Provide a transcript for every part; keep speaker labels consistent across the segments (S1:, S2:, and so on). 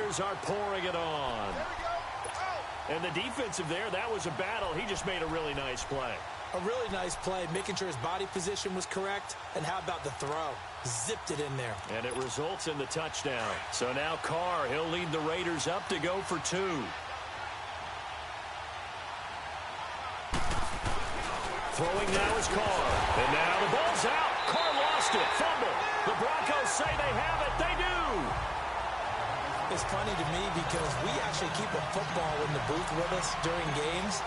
S1: players are pouring it on. And the defensive there, that was a battle. He just made a really nice play.
S2: A really nice play, making sure his body position was correct. And how about the throw? Zipped it in there. And
S1: it results in the touchdown. So now Carr, he'll lead the Raiders up to go for 2. Throwing now is Carr. And now the ball's out. Carr lost it. Fumble. The Broncos say they have it. They do.
S2: It's funny to me because we actually keep a football in the booth with us during games.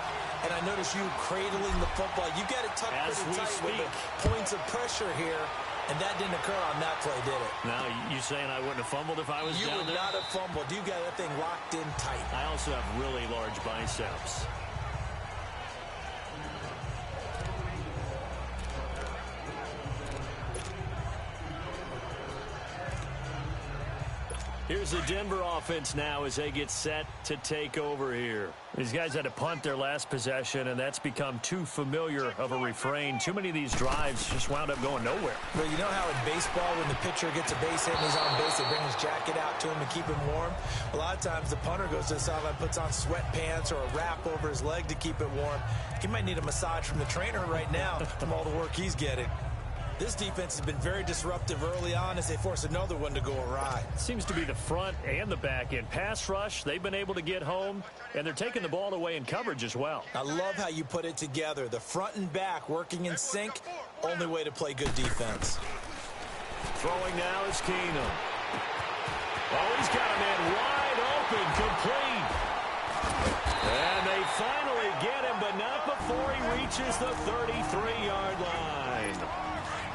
S2: And I notice you cradling the football. You got it tucked pretty tight with the points of pressure here. And that didn't occur on that play, did it?
S1: Now, you saying I wouldn't have fumbled if I was down there?
S2: You would not have fumbled. You got that thing locked in tight.
S1: I also have really large biceps. Here's the Denver offense now as they get set to take over here. These guys had to punt their last possession, and that's become too familiar of a refrain. Too many of these drives just wound up going nowhere.
S2: But you know how in baseball, when the pitcher gets a base hit and he's on base, they bring his jacket out to him to keep him warm? A lot of times the punter goes to the sideline, puts on sweatpants or a wrap over his leg to keep it warm. He might need a massage from the trainer right now from all the work he's getting. This defense has been very disruptive early on as they force another one to go awry.
S1: Seems to be the front and the back end. Pass rush, they've been able to get home, and they're taking the ball away in coverage as well.
S2: I love how you put it together. The front and back working in sync, only way to play good defense.
S1: Throwing now is Keenum. Oh, he's got a man wide open, complete. And they finally get him, but not before he reaches the 33-yard line.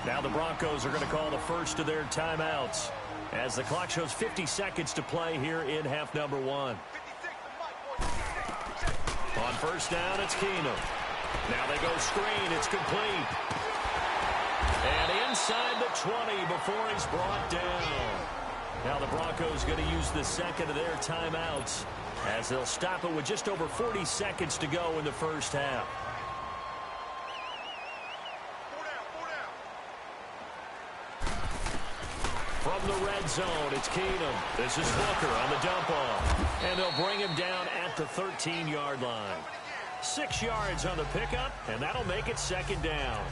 S1: Now the Broncos are going to call the first of their timeouts as the clock shows 50 seconds to play here in half number 1. On first down, it's Keenum. Now they go screen. It's complete. And inside the 20 before he's brought down. Now the Broncos going to use the second of their timeouts as they'll stop it with just over 40 seconds to go in the first half. From the red zone, it's Keenum. This is Booker on the dump off. And they'll bring him down at the 13-yard line. 6 yards on the pickup, and that'll make it second down.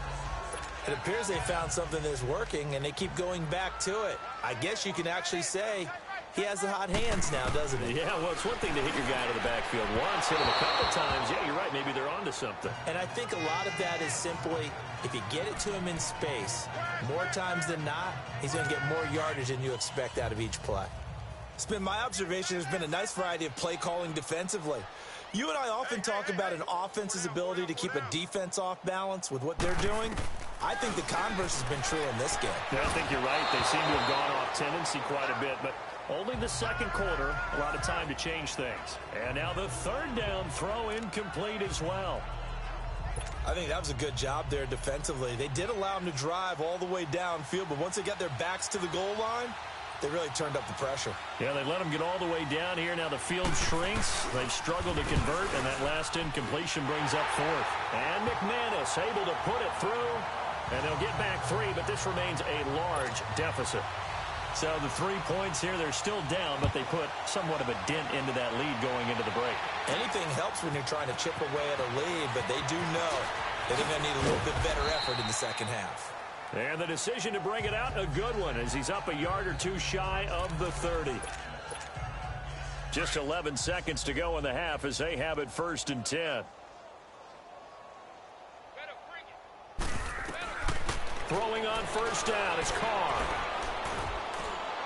S2: It appears they found something that's working, and they keep going back to it. I guess you can actually say he has the hot hands now, doesn't he?
S1: Yeah, well, it's one thing to hit your guy out of the backfield once, hit him a couple times. Yeah, you're right. Maybe they're onto something.
S2: And I think a lot of that is simply if you get it to him in space, more times than not, he's going to get more yardage than you expect out of each play. It's been my observation there's been a nice variety of play calling defensively. You and I often talk about an offense's ability to keep a defense off balance with what they're doing. I think the converse has been true in this game.
S1: Yeah, I think you're right. They seem to have gone off tendency quite a bit, but only the second quarter, a lot of time to change things. And now the third down throw incomplete as well.
S2: I think that was a good job there defensively. They did allow them to drive all the way downfield, but once they got their backs to the goal line, they really turned up the pressure.
S1: Yeah, they let them get all the way down here. Now the field shrinks. They've struggled to convert, and that last incompletion brings up fourth. And McManus able to put it through, and they'll get back 3, but this remains a large deficit. So the 3 points here, they're still down, but they put somewhat of a dent into that lead going into the break.
S2: Anything helps when you're trying to chip away at a lead, but they do know that they're going to need a little bit better effort in the second half.
S1: And the decision to bring it out, a good one, as he's up a yard or two shy of the 30. Just 11 seconds to go in the half as they have it 1st and 10. Throwing on first down, it's Carr.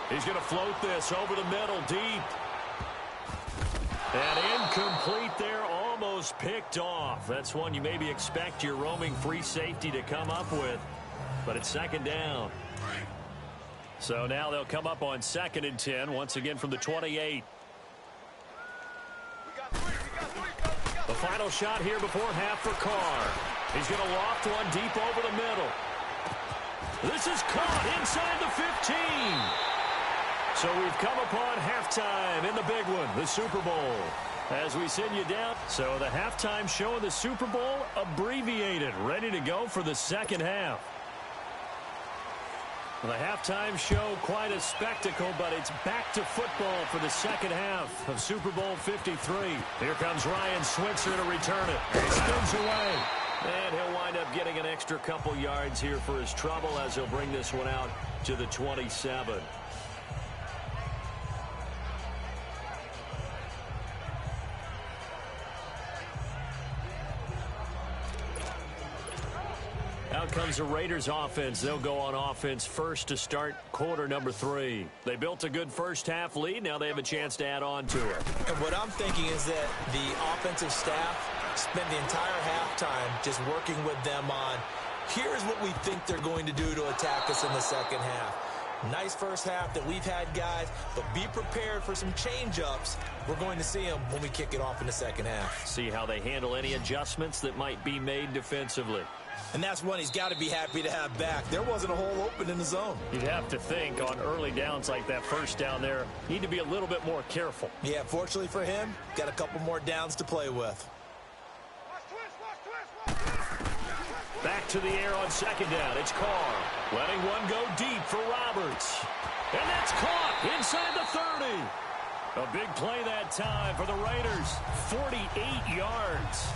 S1: He's going to float this over the middle, deep. And incomplete there, almost picked off. That's one you maybe expect your roaming free safety to come up with. But it's second down. So now they'll come up on 2nd and 10, once again from the 28. The final shot here before half for Carr. He's going to loft one deep over the middle. This is caught inside the 15. So we've come upon halftime in the big one, the Super Bowl. As we send you down, so the halftime show of the Super Bowl abbreviated, ready to go for the second half. Well, the halftime show, quite a spectacle, but it's back to football for the second half of Super Bowl 53. Here comes Ryan Switzer to return it. He spins away. And he'll wind up getting an extra couple yards here for his trouble as he'll bring this one out to the 27. Out comes the Raiders offense. They'll go on offense first to start quarter number 3. They built a good first half lead. Now they have a chance to add on to it.
S2: And what I'm thinking is that the offensive staff spent the entire halftime just working with them on, here's what we think they're going to do to attack us in the second half. Nice first half that we've had, guys, but be prepared for some change-ups. We're going to see them when we kick it off in the second half.
S1: See how they handle any adjustments that might be made defensively.
S2: And that's one he's got to be happy to have back. There wasn't a hole open in the zone.
S1: You'd have to think on early downs like that first down there, need to be a little bit more careful.
S2: Yeah, fortunately for him, got a couple more downs to play with.
S1: Back to the air on second down. It's Carr. Letting one go deep for Roberts. And that's caught inside the 30. A big play that time for the Raiders. 48 yards.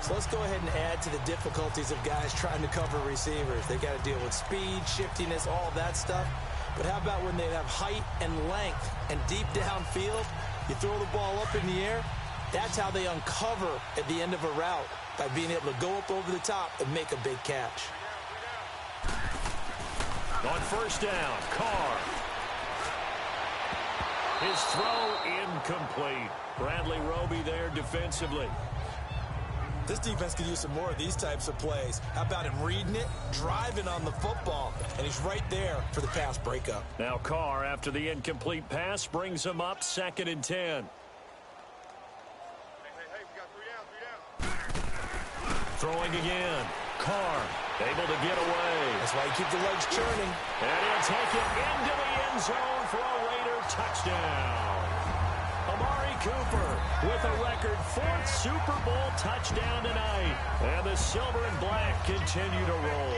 S2: So let's go ahead and add to the difficulties of guys trying to cover receivers. They got to deal with speed, shiftiness, all that stuff. But how about when they have height and length and deep downfield? You throw the ball up in the air. That's how they uncover at the end of a route, by being able to go up over the top and make a big catch.
S1: On first down, Carr. His throw incomplete. Bradley Roby there defensively.
S2: This defense could use some more of these types of plays. How about him reading it, driving on the football, and he's right there for the pass breakup.
S1: Now Carr, after the incomplete pass, brings him up 2nd and 10. Throwing again. Carr able to get away.
S2: That's why you keep the legs churning.
S1: And he'll take it into the end zone for a Raider touchdown. Amari Cooper with a record 4th Super Bowl touchdown tonight. And the silver and black continue to roll.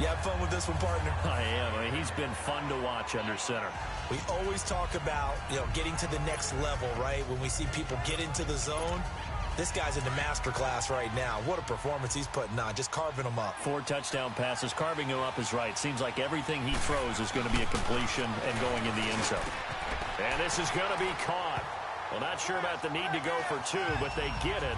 S2: You have fun with this one, partner?
S1: I am. I mean, he's been fun to watch under center.
S2: We always talk about, getting to the next level, right? When we see people get into the zone. This guy's in the master class right now. What a performance he's putting on, just carving them up.
S1: 4 touchdown passes. Carving him up is right. Seems like everything he throws is going to be a completion and going in the end zone. And this is going to be caught. Well, not sure about the need to go for 2, but they get it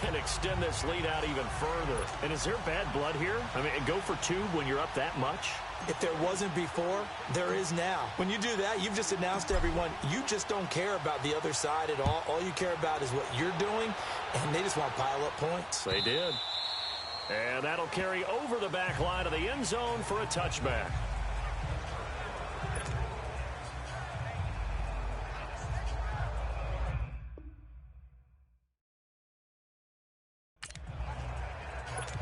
S1: and extend this lead out even further. And is there bad blood here? I mean, go for 2 when you're up that much?
S2: If there wasn't before, there is now. When you do that, you've just announced to everyone, you just don't care about the other side at all. All you care about is what you're doing, and they just want to pile up points.
S1: They did. And that'll carry over the back line of the end zone for a touchback.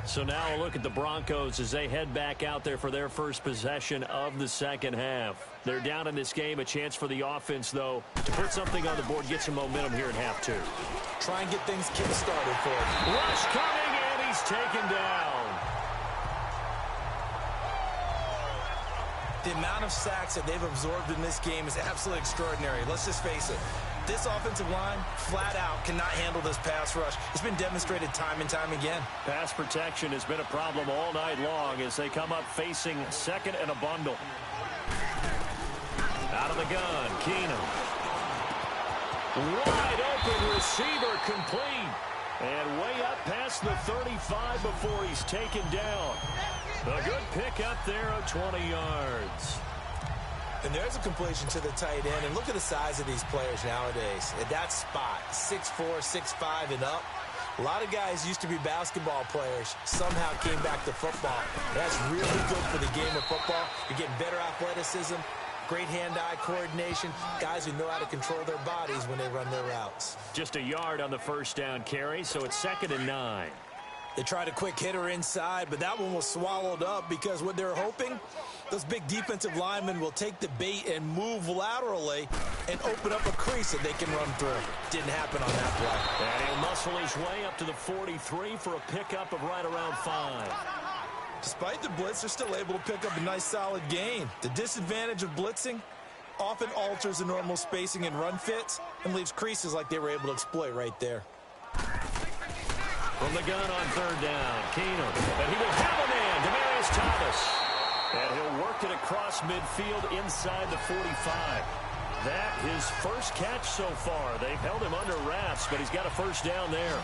S1: So now a look at the Broncos as they head back out there for their first possession of the second half. They're down in this game. A chance for the offense, though, to put something on the board, get some momentum here in half 2.
S2: Try and get things kick-started for him.
S1: Rush coming, and he's taken down.
S2: The amount of sacks that they've absorbed in this game is absolutely extraordinary. Let's just face it. This offensive line, flat out, cannot handle this pass rush. It's been demonstrated time and time again.
S1: Pass protection has been a problem all night long as they come up facing second and a bundle. Out of the gun, Keenum. Wide open receiver complete. And way up past the 35 before he's taken down. A good pickup there of 20 yards.
S2: And there's a completion to the tight end. And look at the size of these players nowadays. At that spot, 6'4", 6'5", and up. A lot of guys used to be basketball players, somehow came back to football. That's really good for the game of football. You're getting better athleticism, great hand-eye coordination, guys who know how to control their bodies when they run their routes.
S1: Just a yard on the first down carry, so it's 2nd and 9.
S2: They tried a quick hitter inside, but that one was swallowed up because what they're hoping, those big defensive linemen will take the bait and move laterally and open up a crease that they can run through. Didn't happen on that play.
S1: And he'll muscle his way up to the 43 for a pickup of right around 5.
S2: Despite the blitz, they're still able to pick up a nice solid gain. The disadvantage of blitzing often alters the normal spacing and run fits and leaves creases like they were able to exploit right there.
S1: From the gun on third down, Keenum. And he will have a man, Demaryius Thomas. And he'll work it across midfield inside the 45. That his first catch so far. They've held him under wraps, but he's got a first down there.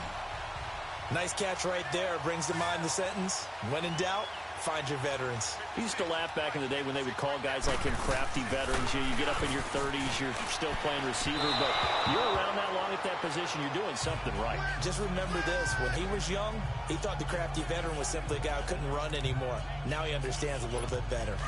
S2: Nice catch right there. Brings to mind the sentence, when in doubt, find your veterans.
S1: We used to laugh back in the day when they would call guys like him crafty veterans. You get up in your 30s, you're still playing receiver, but you're around that long at that position, you're doing something right.
S2: Just remember this. When he was young, he thought the crafty veteran was simply a guy who couldn't run anymore. Now he understands a little bit better.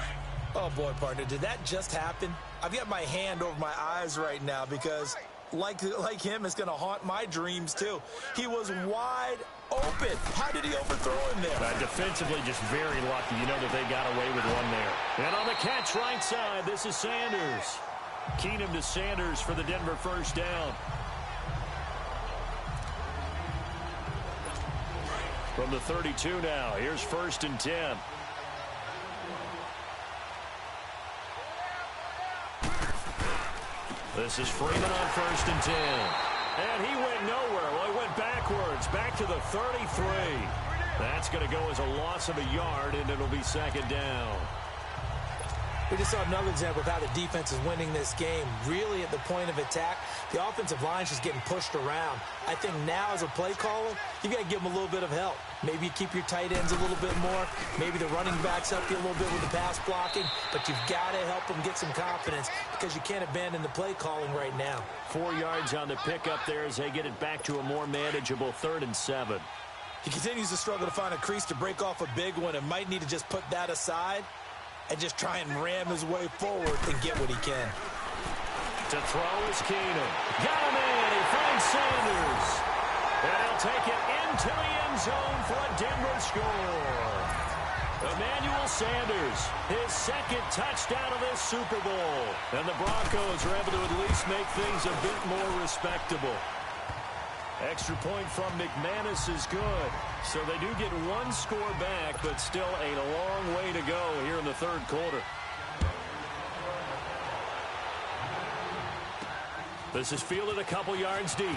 S2: Oh, boy, partner, did that just happen? I've got my hand over my eyes right now because like him, it's going to haunt my dreams, too. He was wide open. How did he overthrow him there?
S1: Defensively, just very lucky. You know that they got away with one there. And on the catch right side, this is Sanders. Keenum to Sanders for the Denver first down. From the 32 now, here's 1st and 10. This is Freeman on 1st and 10. And he went nowhere. Well, he went backwards, back to the 33. That's going to go as a loss of a yard, and it'll be 2nd down.
S2: We just saw another example of how the defense is winning this game. Really at the point of attack, the offensive line is just getting pushed around. I think now as a play caller, you've got to give them a little bit of help. Maybe you keep your tight ends a little bit more. Maybe the running backs help you a little bit with the pass blocking. But you've got to help them get some confidence because you can't abandon the play calling right now.
S1: 4 yards on the pickup there as they get it back to a more manageable 3rd and 7.
S2: He continues to struggle to find a crease to break off a big one and might need to just put that aside and just try and ram his way forward and get what he can.
S1: To throw is Keenum. Got him in. He finds Sanders. And he'll take it into the end zone for a Denver score. Emmanuel Sanders, his 2nd touchdown of this Super Bowl. And the Broncos are able to at least make things a bit more respectable. Extra point from McManus is good. So they do get 1 score back, but still a long way to go here in the 3rd quarter. This is fielded a couple yards deep.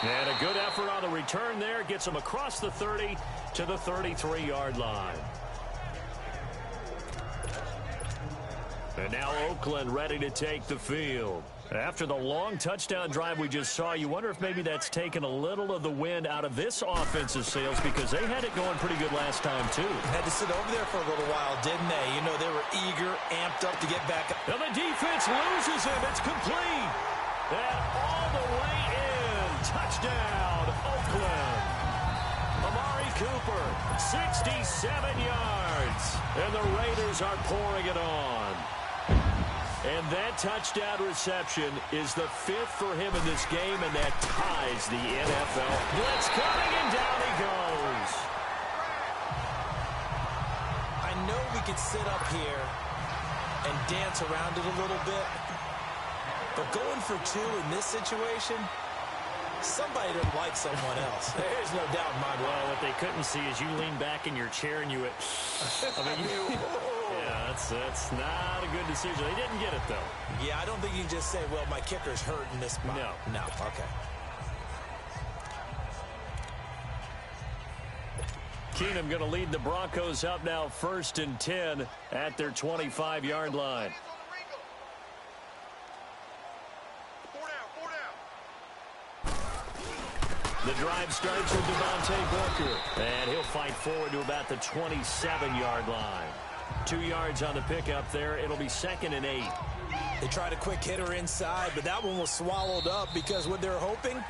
S1: And a good effort on the return there. Gets him across the 30 to the 33-yard line. And now Oakland ready to take the field. After the long touchdown drive we just saw, you wonder if maybe that's taken a little of the wind out of this offensive sails because they had it going pretty good last time, too.
S2: Had to sit over there for a little while, didn't they? You know, they were eager, amped up to get back up.
S1: And the defense loses him. It's complete. And all the way in. Touchdown, Oakland. Amari Cooper, 67 yards. And the Raiders are pouring it on. And that touchdown reception is the 5th for him in this game, and that ties the NFL. Blitz coming, and down he goes.
S2: I know we could sit up here and dance around it a little bit, but going for 2 in this situation, somebody didn't like someone else. There's no doubt in my mind.
S1: Well, what they couldn't see is you lean back in your chair and you went, yeah, that's not a good decision. They didn't get it, though.
S2: Yeah, I don't think you can just say, well, my kicker's hurt in this spot. No, okay.
S1: Keenum going to lead the Broncos up now 1st and 10 at their 25-yard line. The drive starts with Devontae Booker, and he'll fight forward to about the 27-yard line. 2 yards on the pickup there. It'll be 2nd and 8.
S2: They tried a quick hitter inside, but that one was swallowed up because what they're hoping,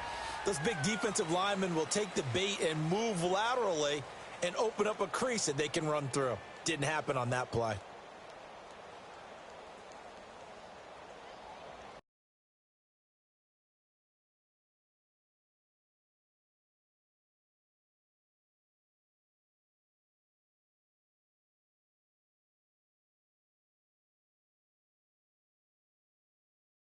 S2: those big defensive linemen will take the bait and move laterally and open up a crease that they can run through. Didn't happen on that play.